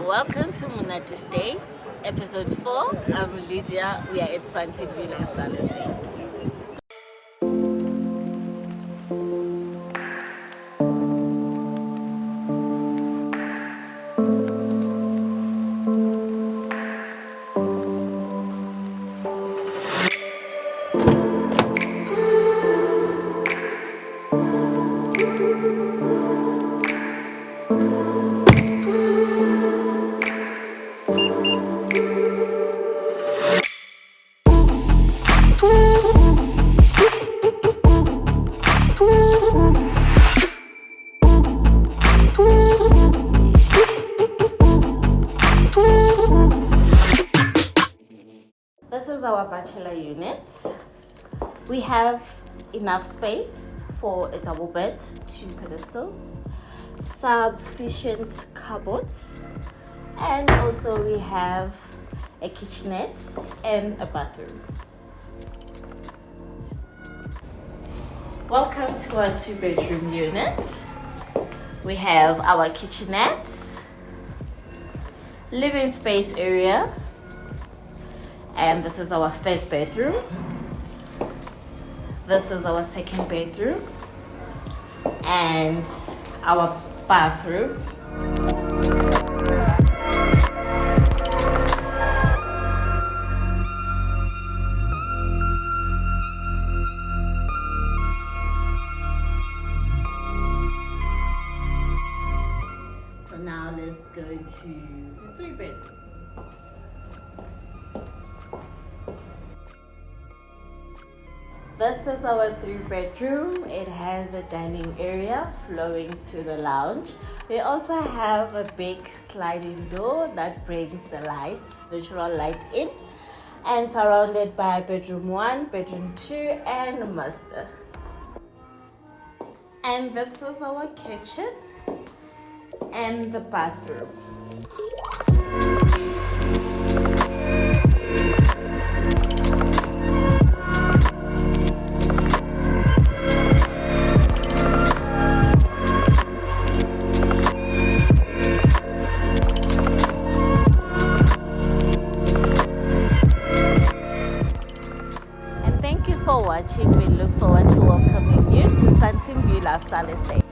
Welcome to Monate Stays, episode 4. I'm Lydia. We are at Sandton View Lifestyle Estate. This is our bachelor unit. We have enough space for a double bed, 2 pedestals, sufficient cupboards, and also we have a kitchenette and a bathroom. Welcome to our 2-bedroom unit. We have our kitchenette, living space area, and this is our first bedroom. This is our second bedroom and our bathroom. So now let's go to the 3-bedroom. This is our 3-bedroom. It has a dining area flowing to the lounge. We also have a big sliding door that brings the lights, natural light in, and surrounded by bedroom 1, bedroom 2, and a master. And this is our kitchen and the bathroom. Thank you for watching. We look forward to welcoming you to Sandton View Lifestyle Estate.